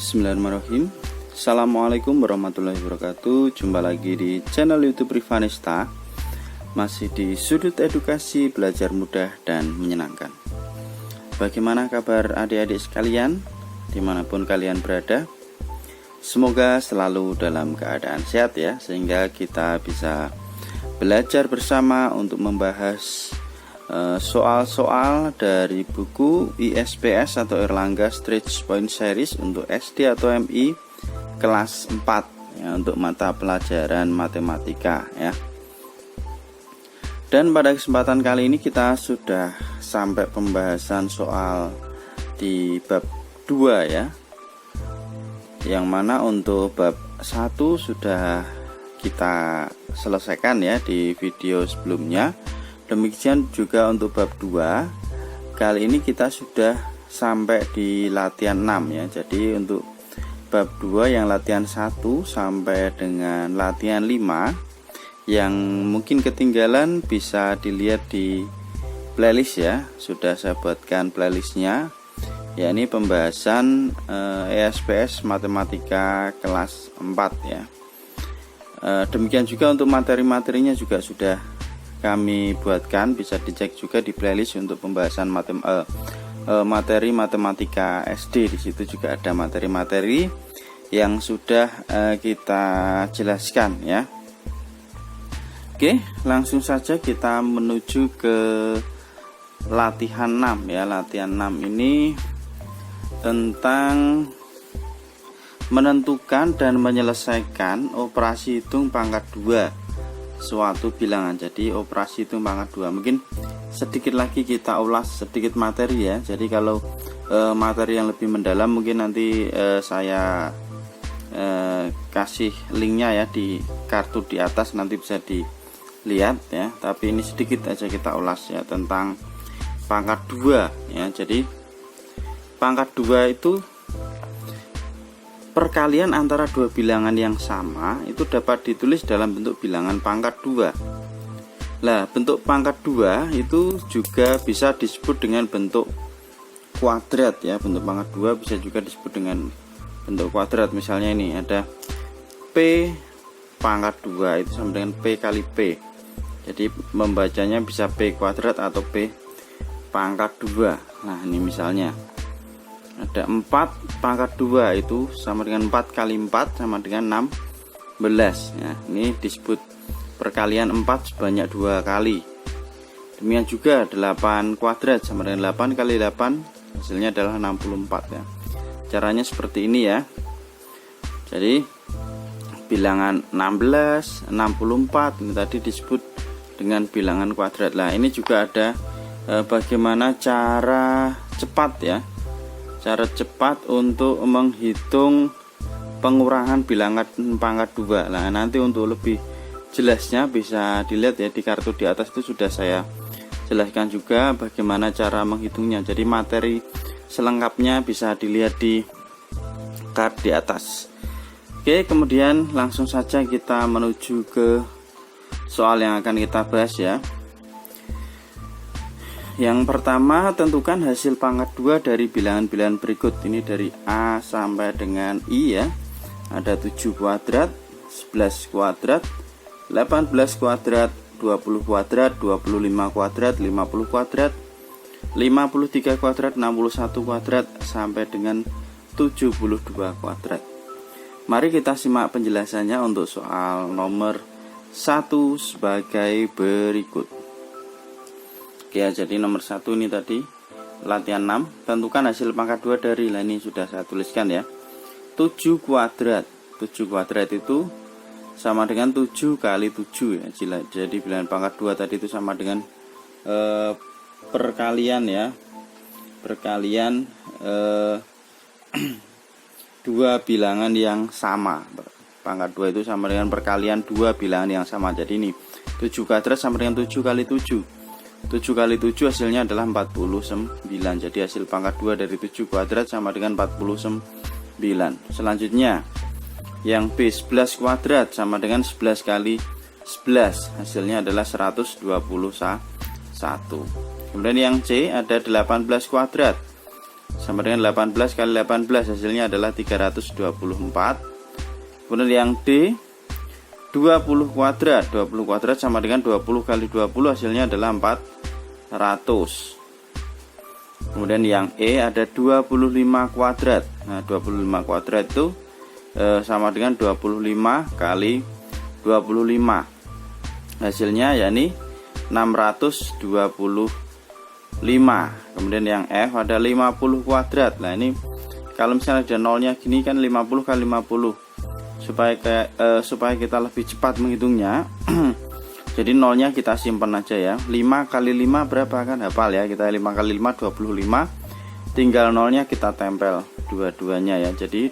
Bismillahirrahmanirrahim. Assalamualaikum warahmatullahi wabarakatuh. Jumpa lagi di channel YouTube Rivanesta. Masih di sudut edukasi, belajar mudah dan menyenangkan. Bagaimana kabar adik-adik sekalian dimanapun kalian berada? Semoga selalu dalam keadaan sehat ya, sehingga kita bisa belajar bersama untuk membahas soal-soal dari buku ISPS atau Erlangga Stretch Point Series untuk SD atau MI kelas 4 ya, untuk mata pelajaran matematika ya. Dan pada kesempatan kali ini kita sudah sampai pembahasan soal di bab 2 ya, yang mana untuk bab 1 sudah kita selesaikan ya di video sebelumnya. Demikian juga untuk bab 2. Kali ini kita sudah sampai di latihan 6 ya. Jadi untuk bab 2 yang latihan 1 sampai dengan latihan 5 yang mungkin ketinggalan bisa dilihat di playlist ya. Sudah saya buatkan playlistnya, yakni pembahasan ISPS Matematika kelas 4 ya. Demikian juga untuk materi-materinya juga sudah kami buatkan, bisa dicek juga di playlist untuk pembahasan materi matematika SD. Di situ juga ada materi-materi yang sudah kita jelaskan ya. Oke, langsung saja kita menuju ke latihan 6 ya. Latihan 6 ini tentang menentukan dan menyelesaikan operasi hitung pangkat 2 suatu bilangan. Jadi operasi hitung pangkat 2 mungkin sedikit lagi kita ulas sedikit materi ya. Jadi kalau materi yang lebih mendalam mungkin nanti saya kasih linknya ya di kartu di atas, nanti bisa dilihat ya. Tapi ini sedikit aja kita ulas ya tentang pangkat 2 ya. Jadi pangkat 2 itu perkalian antara dua bilangan yang sama itu dapat ditulis dalam bentuk bilangan pangkat 2. Nah, bentuk pangkat 2 itu juga bisa disebut dengan bentuk kuadrat ya. Bentuk pangkat 2 bisa juga disebut dengan bentuk kuadrat. Misalnya ini ada P pangkat 2 itu sama dengan P kali P. Jadi membacanya bisa P kuadrat atau P pangkat 2. Nah, ini misalnya ada 4 pangkat 2 itu sama dengan 4 kali 4 sama dengan 16 ya. Ini disebut perkalian 4 sebanyak 2 kali. Demikian juga 8 kuadrat sama dengan 8 kali 8, hasilnya adalah 64 ya. Caranya seperti ini ya. Jadi bilangan 16, 64 ini tadi disebut dengan bilangan kuadrat. Lah ini juga ada bagaimana cara cepat ya. Cara cepat untuk menghitung pengurangan bilangan pangkat 2. Nah, nanti untuk lebih jelasnya bisa dilihat ya di kartu di atas, itu sudah saya jelaskan juga bagaimana cara menghitungnya. Jadi materi selengkapnya bisa dilihat di kartu di atas. Oke, kemudian langsung saja kita menuju ke soal yang akan kita bahas ya. Yang pertama, tentukan hasil pangkat 2 dari bilangan-bilangan berikut. Ini dari A sampai dengan I ya. Ada 7 kuadrat, 11 kuadrat, 18 kuadrat, 20 kuadrat, 25 kuadrat, 50 kuadrat, 53 kuadrat, 61 kuadrat, sampai dengan 72 kuadrat. Mari kita simak penjelasannya untuk soal nomor 1 sebagai berikut. Ya, jadi nomor 1 ini tadi latihan 6, tentukan hasil pangkat 2 dari, lah ini sudah saya tuliskan ya. 7 kuadrat. 7 kuadrat itu sama dengan 7 kali 7 ya. Jadi bilangan pangkat 2 tadi itu sama dengan perkalian ya. Perkalian dua bilangan yang sama. Pangkat 2 itu sama dengan perkalian dua bilangan yang sama. Jadi ini 7 kuadrat sama dengan 7 kali 7. 7 kali 7 hasilnya adalah 49. Jadi hasil pangkat 2 dari 7 kuadrat sama dengan 49. Selanjutnya yang B 11 kuadrat sama dengan 11 kali 11, hasilnya adalah 121. Kemudian yang C ada 18 kuadrat sama dengan 18 kali 18, hasilnya adalah 324. Kemudian yang D 20 kuadrat. 20 kuadrat sama dengan 20 kali 20, hasilnya adalah 400. Kemudian yang E ada 25 kuadrat. Nah, 25 kuadrat itu sama dengan 25 kali 25. Hasilnya yakni 625. Kemudian yang F ada 50 kuadrat. Nah, ini kalau misalnya ada nolnya gini kan 50 kali 50. Supaya kita lebih cepat menghitungnya. Jadi nolnya kita simpan aja ya. 5 kali 5 berapa, kan hafal ya. Kita 5 kali 5 25. Tinggal nolnya kita tempel dua-duanya ya. Jadi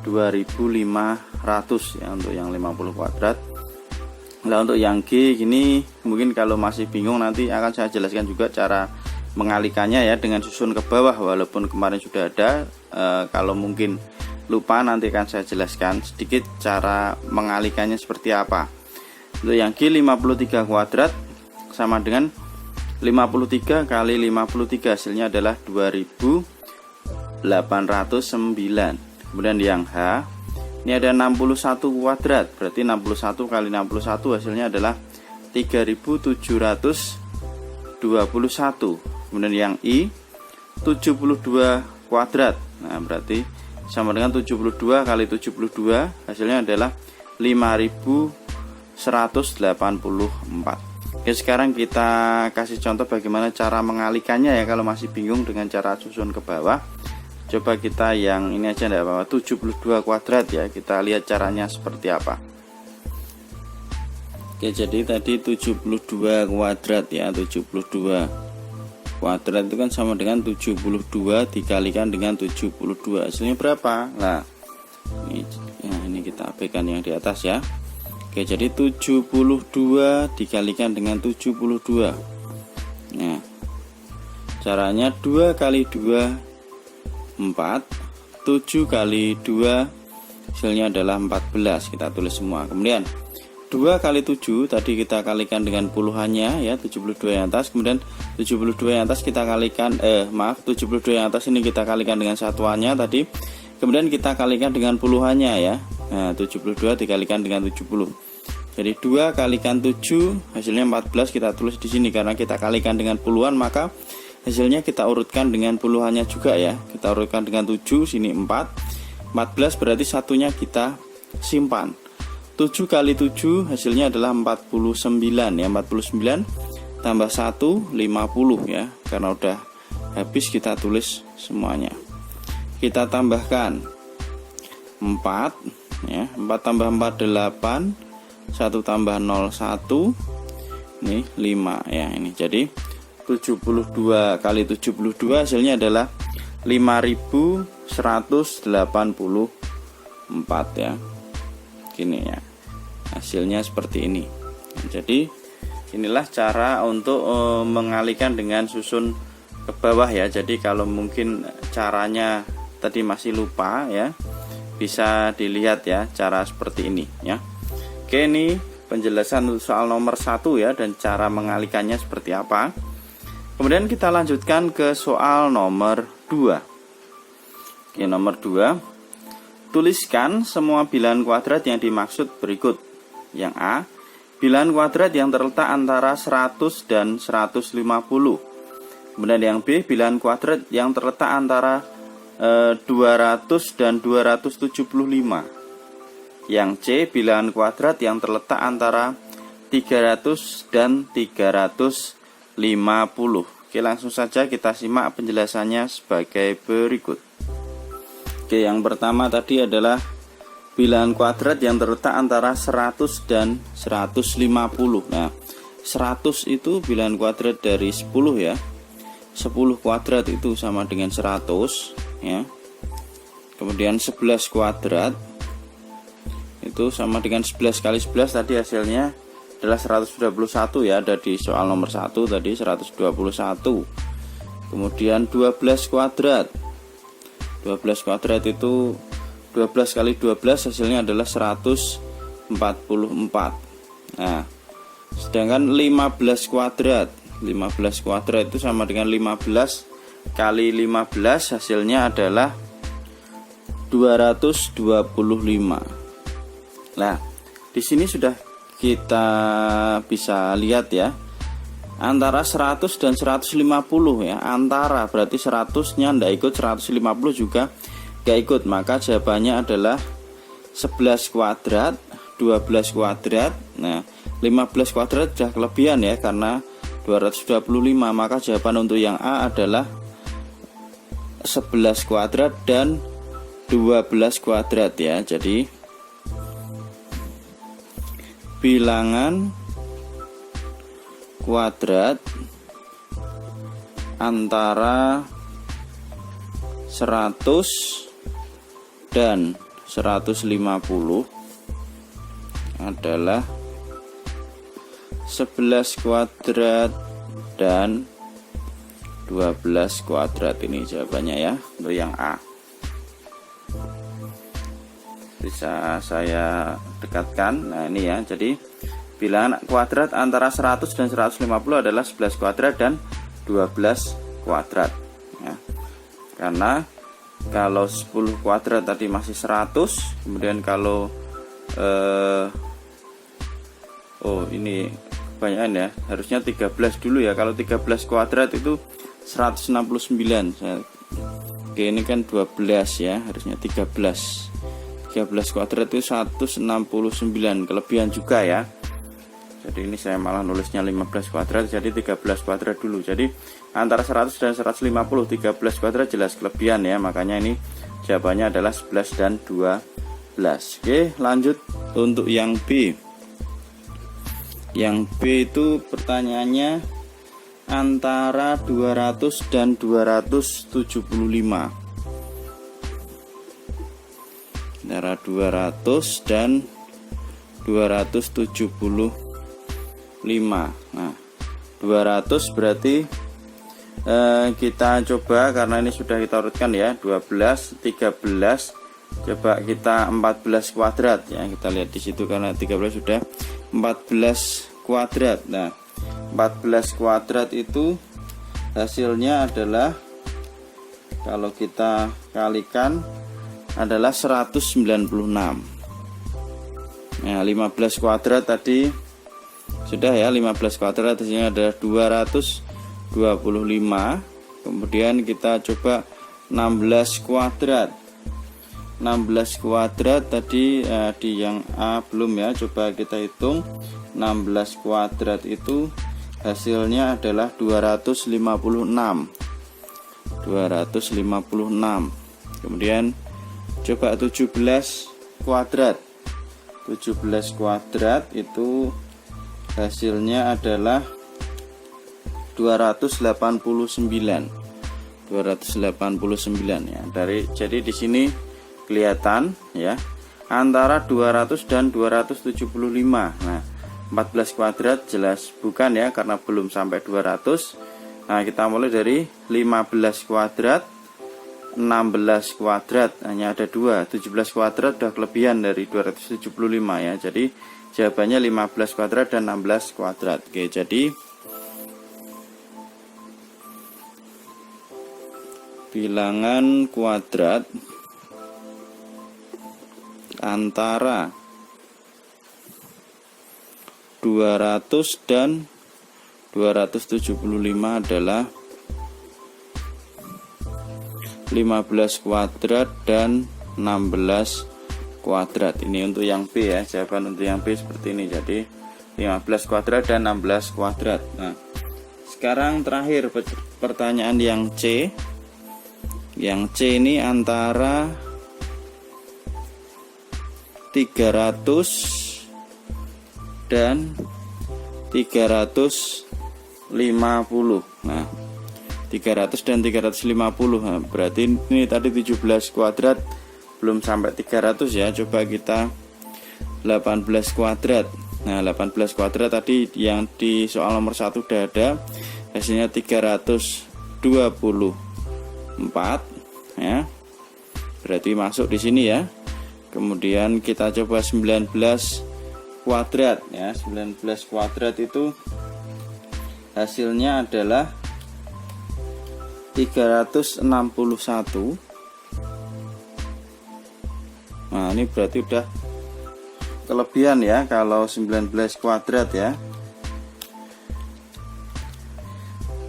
2500 ya untuk yang 50 kuadrat. Nah, untuk yang G gini mungkin kalau masih bingung nanti akan saya jelaskan juga cara mengalikannya ya dengan susun ke bawah, walaupun kemarin sudah ada. Kalau mungkin lupa nanti akan saya jelaskan sedikit cara mengalikannya seperti apa. Untuk yang G 53 kuadrat sama dengan 53 kali 53, hasilnya adalah 2809. Kemudian yang H ini ada 61 kuadrat, berarti 61 kali 61 hasilnya adalah 3721. Kemudian yang I 72 kuadrat. Nah, berarti sama dengan 72 kali 72, hasilnya adalah 5184. Oke, sekarang kita kasih contoh bagaimana cara mengalikannya ya kalau masih bingung dengan cara susun ke bawah. Coba kita yang ini aja enggak apa-apa, 72 kuadrat ya. Kita lihat caranya seperti apa. Oke, jadi tadi 72 kuadrat ya, 72 kuadrat itu kan sama dengan 72 dikalikan dengan 72, hasilnya berapa? Nah, ini kita abaikan yang di atas ya. Oke, jadi 72 dikalikan dengan 72. Nah, caranya 2 kali 2 4, 7 kali 2 hasilnya adalah 14. Kita tulis semua. Kemudian 2 kali 7 tadi kita kalikan dengan puluhannya ya, 72 yang atas. Kemudian 72 yang atas kita kalikan 72 yang atas ini kita kalikan dengan satuannya tadi. Kemudian kita kalikan dengan puluhannya ya. Nah, 72 dikalikan dengan 70. Jadi 2 kalikan 7 hasilnya 14, kita tulis di sini karena kita kalikan dengan puluhan, maka hasilnya kita urutkan dengan puluhannya juga ya. Kita urutkan dengan 7, sini 4. 14 berarti satunya kita simpan. 7 kali 7 hasilnya adalah 49 ya. 49 tambah 1 50 ya. Karena udah habis kita tulis semuanya. Kita tambahkan 4 ya. 4 tambah 4 8. 1 tambah 0 1. Ini 5 ya. Ini jadi 72 kali 72 hasilnya adalah 5184 ya. Gini ya. Hasilnya seperti ini. Jadi inilah cara untuk mengalihkan dengan susun ke bawah ya. Jadi kalau mungkin caranya tadi masih lupa ya, bisa dilihat ya cara seperti ini ya. Oke, ini penjelasan untuk soal nomor 1 ya, dan cara mengalihkannya seperti apa. Kemudian kita lanjutkan ke soal nomor 2. Oke, nomor 2. Tuliskan semua bilangan kuadrat yang dimaksud berikut. Yang A, bilangan kuadrat yang terletak antara 100 dan 150. Kemudian yang B, bilangan kuadrat yang terletak antara 200 dan 275. Yang C, bilangan kuadrat yang terletak antara 300 dan 350. Oke, langsung saja kita simak penjelasannya sebagai berikut. Oke, yang pertama tadi adalah bilangan kuadrat yang terletak antara 100 dan 150. Nah, 100 itu bilangan kuadrat dari 10 ya. 10 kuadrat itu sama dengan 100 ya. Kemudian 11 kuadrat itu sama dengan 11 kali 11, tadi hasilnya adalah 121 ya, ada di soal nomor 1 tadi 121. Kemudian 12 kuadrat. 12 kuadrat itu 12 kali 12 hasilnya adalah 144. Nah, sedangkan 15 kuadrat. 15 kuadrat itu sama dengan 15 kali 15 hasilnya adalah 225. Nah, di sini sudah kita bisa lihat ya, antara 100 dan 150 ya, antara berarti 100-nya ndak ikut, 150 juga nggak ikut, maka jawabannya adalah 11 kuadrat, 12 kuadrat. Nah, 15 kuadrat sudah kelebihan ya, karena 225, maka jawaban untuk yang A adalah 11 kuadrat dan 12 kuadrat ya. Jadi bilangan kuadrat antara 100 dan 150 adalah 11 kuadrat dan 12 kuadrat. Ini jawabannya ya untuk yang A. Bisa saya dekatkan. Nah, ini ya. Jadi bilangan kuadrat antara 100 dan 150 adalah 11 kuadrat dan 12 kuadrat ya. Karena kalau 10 kuadrat tadi masih 100, kemudian kalau ini kebanyakan ya, harusnya 13 dulu ya. Kalau 13 kuadrat itu 169. Oke, ini kan 12 ya, harusnya 13 kuadrat itu 169, kelebihan juga ya. Jadi ini saya malah nulisnya 15 kuadrat, jadi 13 kuadrat dulu. Jadi antara 100 dan 150, 13 kuadrat jelas kelebihan ya, makanya ini jawabannya adalah 11 dan 12. Oke, lanjut untuk yang B. Yang B itu pertanyaannya antara 200 dan 275. Antara 200 dan 275. Nah, 200 berarti kita coba, karena ini sudah kita urutkan ya, 12, 13, coba kita 14 kuadrat ya. Kita lihat di situ, karena 13 sudah 14 kuadrat. Nah, 14 kuadrat itu hasilnya adalah, kalau kita kalikan, adalah 196. Nah, 15 kuadrat tadi sudah ya, 15 kuadrat hasilnya adalah 225. Kemudian kita coba 16 kuadrat. 16 kuadrat tadi di yang A belum ya, coba kita hitung. 16 kuadrat itu hasilnya adalah 256. 256. Kemudian coba 17 kuadrat. 17 kuadrat itu hasilnya adalah 289. 289 ya. Jadi di sini kelihatan ya, antara 200 dan 275. Nah, 14 kuadrat jelas bukan ya, karena belum sampai 200. Nah, kita mulai dari 15 kuadrat, 16 kuadrat, hanya ada 2. 17 kuadrat sudah kelebihan dari 275 ya. Jadi jawabannya 15 kuadrat dan 16 kuadrat. Oke, jadi bilangan kuadrat antara 200 dan 275 adalah 15 kuadrat dan 16 kuadrat. Ini untuk yang B ya, jawaban untuk yang B seperti ini. Jadi 15 kuadrat dan 16 kuadrat. Nah, sekarang terakhir pertanyaan yang C. Yang C ini antara 300 dan 350. Nah, 300 dan 350. Nah, berarti ini tadi 17 kuadrat belum sampai 300 ya. Coba kita 18 kuadrat. Nah, 18 kuadrat tadi yang di soal nomor 1 udah ada. Hasilnya 324 ya. Berarti masuk di sini ya. Kemudian kita coba 19 kuadrat ya. 19 kuadrat itu hasilnya adalah 361. Nah, ini berarti udah kelebihan ya kalau 19 kuadrat ya.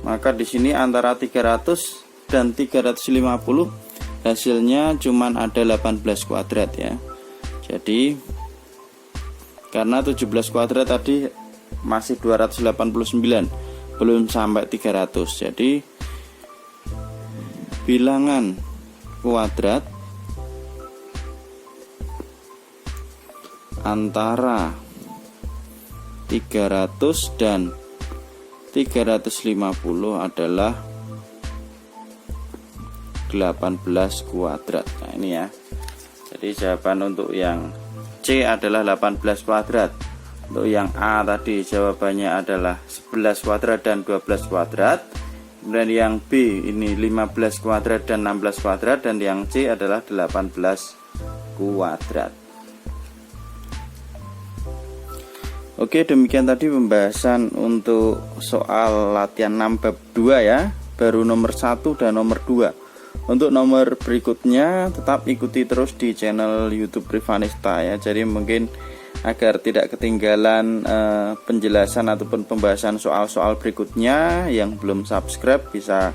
Maka di sini antara 300 dan 350 hasilnya cuman ada 18 kuadrat ya. Jadi karena 17 kuadrat tadi masih 289, belum sampai 300. Jadi bilangan kuadrat antara 300 dan 350 adalah 18 kuadrat. Nah, ini ya. Jadi jawaban untuk yang C adalah 18 kuadrat. Untuk yang A tadi jawabannya adalah 11 kuadrat dan 12 kuadrat. Kemudian yang B ini 15 kuadrat dan 16 kuadrat, dan yang C adalah 18 kuadrat. Oke, demikian tadi pembahasan untuk soal latihan 6 bab 2 ya. Baru nomor 1 dan nomor 2. Untuk nomor berikutnya tetap ikuti terus di channel YouTube Rivanista ya. Jadi mungkin agar tidak ketinggalan penjelasan ataupun pembahasan soal-soal berikutnya, yang belum subscribe bisa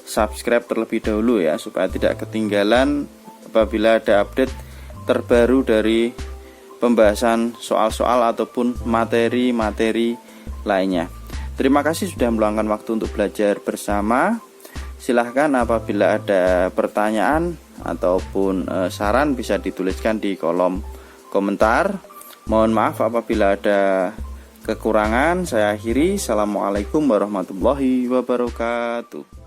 subscribe terlebih dahulu ya, supaya tidak ketinggalan apabila ada update terbaru dari pembahasan soal-soal ataupun materi-materi lainnya. Terima kasih sudah meluangkan waktu untuk belajar bersama. Silahkan apabila ada pertanyaan ataupun saran bisa dituliskan di kolom komentar. Mohon maaf apabila ada kekurangan. Saya akhiri. Assalamualaikum warahmatullahi wabarakatuh.